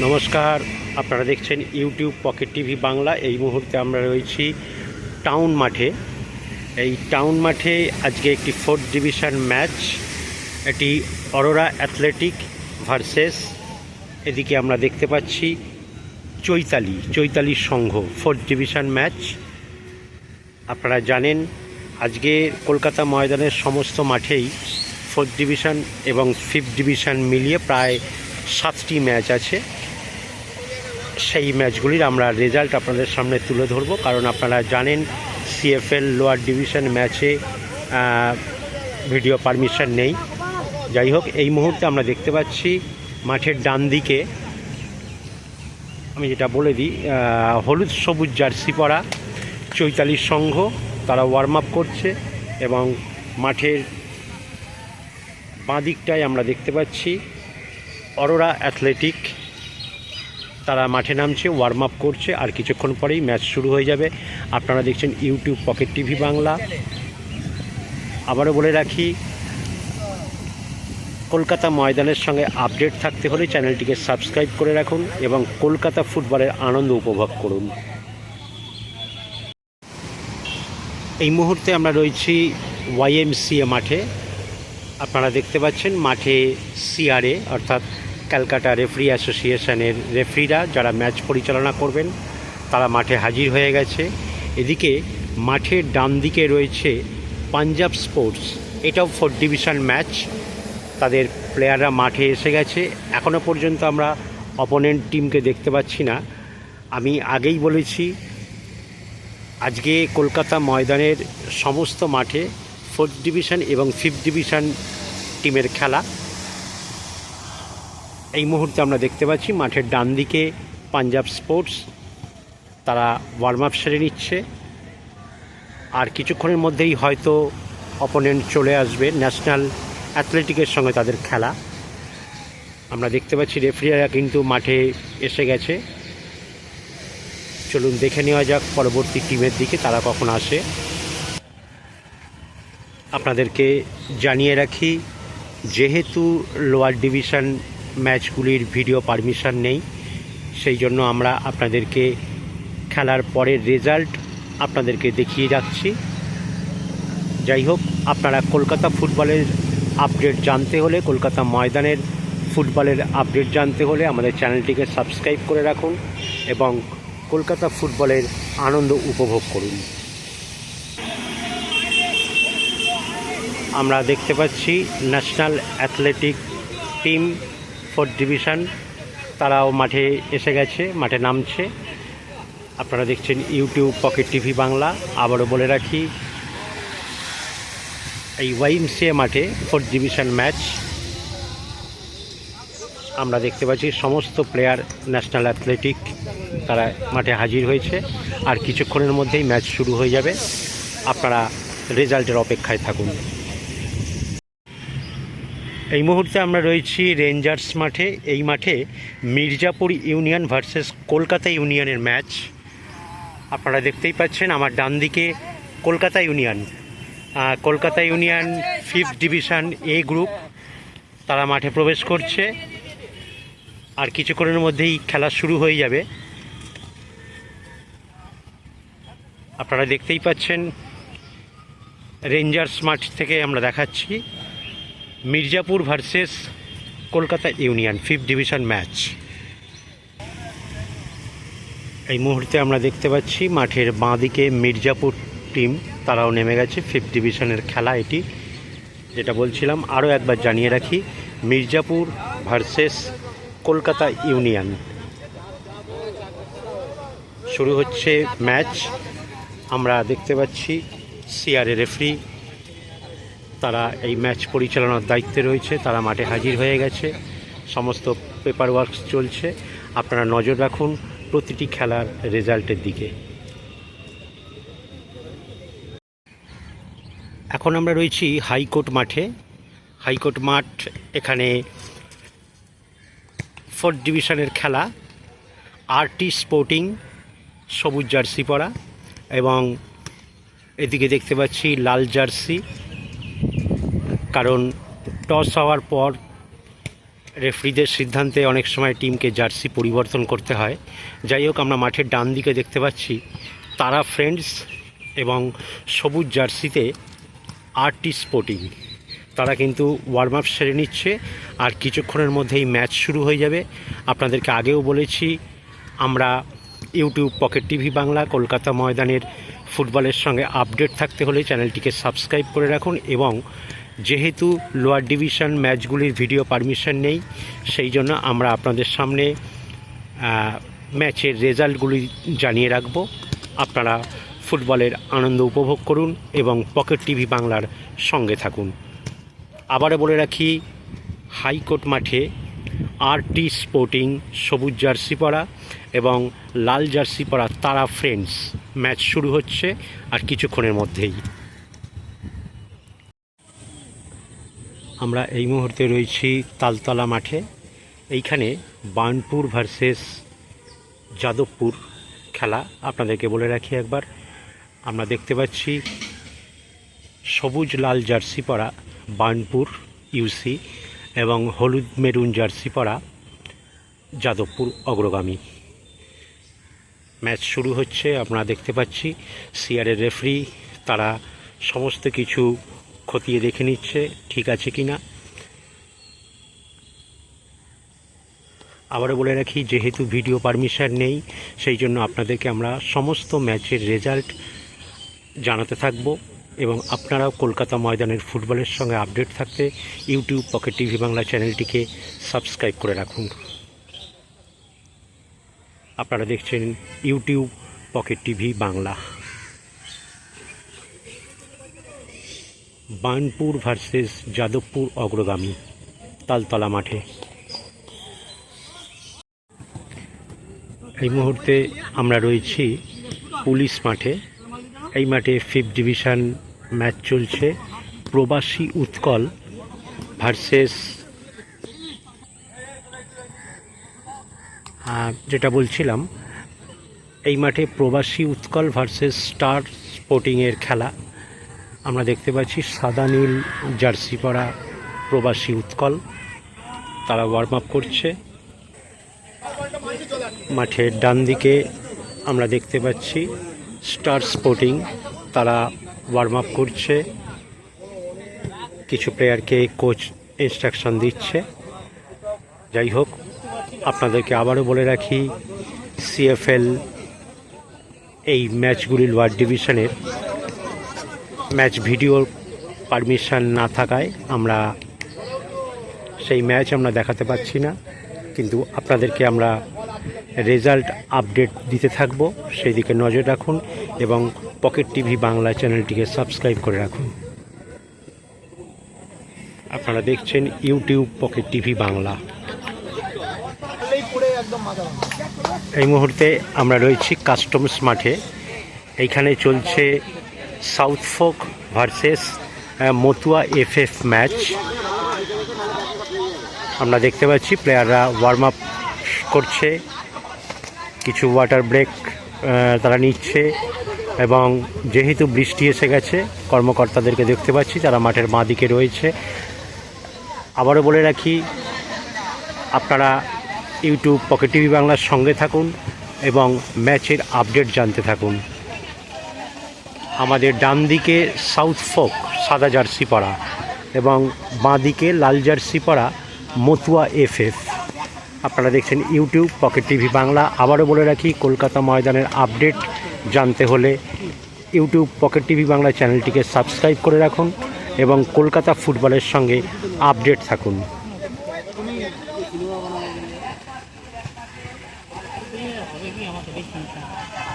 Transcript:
নমস্কার, আপনারা দেখছেন ইউটিউব পকেট টিভি বাংলা। এই মুহূর্তে আমরা রয়েছি টাউন মাঠে। এই টাউন মাঠে আজকে একটি 4th ডিভিশন ম্যাচ, এটি অরোরা অ্যাথলেটিক ভার্সেস, এদিকে আমরা দেখতে পাচ্ছি চৈতালি সংঘ। 4th division match. আপনারা জানেন আজকে কলকাতা ময়দানের সমস্ত মাঠেই 4th ডিভিশন এবং 5th ডিভিশন মিলিয়ে প্রায় 7টি ম্যাচ আছে। সেই ম্যাচগুলির আমরা রেজাল্ট আপনাদের সামনে তুলে ধরবো, কারণ আপনারা জানেন সিএফএল লোয়ার ডিভিশন ম্যাচে ভিডিও পারমিশন নেই। যাই হোক, এই মুহূর্তে আমরা দেখতে পাচ্ছি মাঠের ডান দিকে, আমি যেটা বলে দিই, হলুদ সবুজ জার্সি পরা চৈতালি সংঘ, তারা ওয়ার্ম আপ করছে। এবং মাঠের বাঁ দিকটায় আমরা দেখতে পাচ্ছি অরোরা অ্যাথলেটিক, তারা মাঠে নামছে, ওয়ার্ম আপ করছে। আর কিছুক্ষণ পরেই ম্যাচ শুরু হয়ে যাবে। আপনারা দেখছেন ইউটিউব পকেট টিভি বাংলা। আবারও বলে রাখি, কলকাতা ময়দানের সঙ্গে আপডেট থাকতে হলে চ্যানেলটিকে সাবস্ক্রাইব করে রাখুন এবং কলকাতা ফুটবলের আনন্দ উপভোগ করুন। এই মুহূর্তে আমরা রয়েছি ওয়াইএমসিএ মাঠে। আপনারা দেখতে পাচ্ছেন মাঠে সিআরএ অর্থাৎ ক্যালকাটা রেফারি অ্যাসোসিয়েশনের রেফারিরা যারা ম্যাচ পরিচালনা করবেন তারা মাঠে হাজির হয়ে গেছে। এদিকে মাঠের ডান দিকে রয়েছে পাঞ্জাব স্পোর্টস, এটাও 4th ডিভিশন ম্যাচ। তাদের প্লেয়াররা মাঠে এসে গেছে। এখনও পর্যন্ত আমরা অপোনেন্ট টিমকে দেখতে পাচ্ছি না। আমি আগেই বলেছি আজকে কলকাতা ময়দানের সমস্ত মাঠে 4th ডিভিশন এবং 5th ডিভিশন টিমের খেলা। এই মুহূর্তে আমরা দেখতে পাচ্ছি মাঠের ডান দিকে পাঞ্জাব স্পোর্টস, তারা ওয়ার্ম আপ সেরে নিচ্ছে। আর কিছুক্ষণের মধ্যেই হয়তো অপোনেন্ট চলে আসবে। ন্যাশনাল অ্যাথলেটিকের সঙ্গে তাদের খেলা। আমরা দেখতে পাচ্ছি রেফারিরা কিন্তু মাঠে এসে গেছে। চলুন দেখে নেওয়া যাক পরবর্তী টিমের দিকে তারা কখন আসে। আপনাদেরকে জানিয়ে রাখি, যেহেতু লোয়ার ডিভিশন ম্যাচগুলির ভিডিও পারমিশন নেই, সেই জন্য আমরা আপনাদেরকে খেলার পরের রেজাল্ট আপনাদেরকে দেখিয়ে যাচ্ছি। যাই হোক, আপনারা কলকাতা ফুটবলের আপডেট জানতে হলে, কলকাতা ময়দানের ফুটবলের আপডেট জানতে হলে আমাদের চ্যানেলটিকে সাবস্ক্রাইব করে রাখুন এবং কলকাতা ফুটবলের আনন্দ উপভোগ করুন। আমরা দেখতে পাচ্ছি national athletic team 4th division, তারাও মাঠে এসে গেছে, মাঠে নামছে। আপনারা দেখছেন ইউটিউব পকেট টিভি বাংলা। আবারও বলে রাখি, এই ওয়াইএমসিএ মাঠে 4th ডিভিশন ম্যাচ। আমরা দেখতে পাচ্ছি সমস্ত প্লেয়ার ন্যাশনাল অ্যাথলেটিক তারা মাঠে হাজির হয়েছে। আর কিছুক্ষণের মধ্যেই ম্যাচ শুরু হয়ে যাবে। আপনারা রেজাল্টের অপেক্ষায় থাকুন। এই মুহূর্তে আমরা রয়েছি রেঞ্জার্স মাঠে। এই মাঠে মির্জাপুর ইউনিয়ন ভার্সেস কলকাতা ইউনিয়নের ম্যাচ। আপনারা দেখতেই পাচ্ছেন আমার ডান দিকে কলকাতা ইউনিয়ন 5th ডিভিশন এ গ্রুপ, তারা মাঠে প্রবেশ করছে। আর কিছুক্ষণের মধ্যেই খেলা শুরু হয়ে যাবে। আপনারা দেখতেই পাচ্ছেন রেঞ্জার্স মাঠ থেকে আমরা দেখাচ্ছি Mirzapur versus Kolkata union 5th division match. এই মুহূর্তে আমরা দেখতে পাচ্ছি মাঠের বাঁ দিকে মির্জাপুর টিম, তারাও নেমে গেছে। 5th ডিভিশনের খেলা এটি, যেটা বলছিলাম। আরও একবার জানিয়ে রাখি, মির্জাপুর ভার্সেস কলকাতা ইউনিয়ন শুরু হচ্ছে ম্যাচ। আমরা দেখতে পাচ্ছি সিআরএ রেফারি, তারা এই ম্যাচ পরিচালনার দায়িত্বে রয়েছে, তারা মাঠে হাজির হয়ে গেছে। সমস্ত পেপার ওয়ার্ক চলছে। আপনারা নজর রাখুন প্রতিটি খেলার রেজাল্টের দিকে। এখন আমরা রয়েছি হাইকোর্ট মাঠে। হাইকোর্ট মাঠ, এখানে 4th ডিভিশনের খেলা। আরটি স্পোর্টিং সবুজ জার্সি পরা এবং এদিকে দেখতে পাচ্ছি লাল জার্সি, কারণ টস হওয়ার পর রেফারিদের সিদ্ধান্তে অনেক সময় টিমকে জার্সি পরিবর্তন করতে হয়। যাই হোক, আমরা মাঠের ডান দিকে দেখতে পাচ্ছি তারা ফ্রেন্ডস এবং সবুজ জার্সিতে আরটি স্পোর্টিং, তারা কিন্তু ওয়ার্ম আপ সেরে নিচ্ছে আর কিছুক্ষণের মধ্যেই ম্যাচ শুরু হয়ে যাবে। আপনাদেরকে আগেও বলেছি, আমরা YouTube pocket TV Bangla Kolkata ময়দানের ফুটবলের সঙ্গে আপডেট থাকতে হলে চ্যানেলটিকে সাবস্ক্রাইব করে রাখুন, এবং যেহেতু লোয়ার ডিভিশন ম্যাচগুলির ভিডিও পারমিশন নেই, সেই জন্য আমরা আপনাদের সামনে ম্যাচের রেজাল্টগুলি জানিয়ে রাখব। আপনারা ফুটবলের আনন্দ উপভোগ করুন এবং পকেট টিভি বাংলার সঙ্গে থাকুন। আবারও বলে রাখি, হাইকোর্ট মাঠে আরটি স্পোর্টিং সবুজ জার্সি পরা এবং লাল জার্সি পরা তারা ফ্রেন্ডস ম্যাচ শুরু হচ্ছে আর কিছুক্ষণের মধ্যেই। আমরা এই মুহূর্তে রয়েছি তালতলা মাঠে। এইখানে বার্নপুর ভার্সেস যাদবপুর খেলা। আপনাদেরকে বলে রাখি একবার, আমরা দেখতে পাচ্ছি সবুজ লাল জার্সি পরা বার্নপুর ইউসি এবং হলুদ মেরুন জার্সি পরা যাদবপুর অগ্রগামী। ম্যাচ শুরু হচ্ছে, আপনারা দেখতে পাচ্ছি সিআরের রেফারি তারা সমস্ত কিছু খতিয়ে দেখে নিচ্ছে ঠিক আছে কি না। আবারও বলে রাখি, যেহেতু ভিডিও পারমিশন নেই, সেই জন্য আপনাদেরকে আমরা সমস্ত ম্যাচের রেজাল্ট জানাতে থাকব, এবং আপনারাও কলকাতা ময়দানের ফুটবলের সঙ্গে আপডেট থাকতে ইউটিউব পকেট টিভি বাংলা চ্যানেলটিকে সাবস্ক্রাইব করে রাখুন। আপনারা দেখছেন YouTube pocket TV Bangla. Burnpur versus Jadavpur অগ্রগামী তালতলা মাঠে। এই মুহূর্তে আমরা রয়েছি পুলিশ মাঠে। এই মাঠে 5th ডিভিশন ম্যাচ চলছে, প্রবাসী উৎকল ভার্সেস যেটা বলছিলাম, এই মাঠে প্রবাসী উৎকল ভার্সেস স্টার স্পোর্টিংয়ের খেলা। আমরা দেখতে পাচ্ছি সাদা নীল জার্সি পরা প্রবাসী উৎকল, তারা ওয়ার্ম আপ করছে। মাঠের ডান দিকে আমরা দেখতে পাচ্ছি স্টার স্পোর্টিং, তারা ওয়ার্ম আপ করছে, কিছু প্লেয়ারকে কোচ ইনস্ট্রাকশন দিচ্ছে। যাই হোক, আপনাদেরকে আবারও বলে রাখি, সিএফএল এই ম্যাচগুলি লোয়ার ডিভিশনের ম্যাচ ভিডিও পারমিশন না থাকায় আমরা সেই ম্যাচ আমরা দেখাতে পাচ্ছি না, কিন্তু আপনাদেরকে আমরা রেজাল্ট আপডেট দিতে থাকব, সেই দিকে নজর রাখুন এবং পকেট টিভি বাংলা চ্যানেলটিকে সাবস্ক্রাইব করে রাখুন। আপনারা দেখছেন ইউটিউব পকেট টিভি বাংলা। এই মুহূর্তে আমরা রয়েছি কাস্টমস মাঠে। এইখানে চলছে south folk versus Matua FF match. আমরা দেখতে পাচ্ছি প্লেয়াররা ওয়ার্ম আপ করছে, কিছু ওয়াটার ব্রেক তারা নিচ্ছে, এবং যেহেতু বৃষ্টি এসে গেছে কর্মকর্তাদেরকে দেখতে পাচ্ছি তারা মাঠের বাঁ দিকে রয়েছে। আবারও বলে রাখি, আপনারা ইউটিউব পকেট টিভি বাংলার সঙ্গে থাকুন এবং ম্যাচের আপডেট জানতে থাকুন। আমাদের ডান দিকে সাউথ ফোক সাদা জার্সি পরা এবং বাঁ দিকে লাল জার্সি পরা মতুয়া এফএফ। আপনারা দেখছেন ইউটিউব পকেট টিভি বাংলা। আবারও বলে রাখি, কলকাতা ময়দানের আপডেট জানতে হলে ইউটিউব পকেট টিভি বাংলা চ্যানেলটিকে সাবস্ক্রাইব করে রাখুন এবং কলকাতা ফুটবলের সঙ্গে আপডেট থাকুন।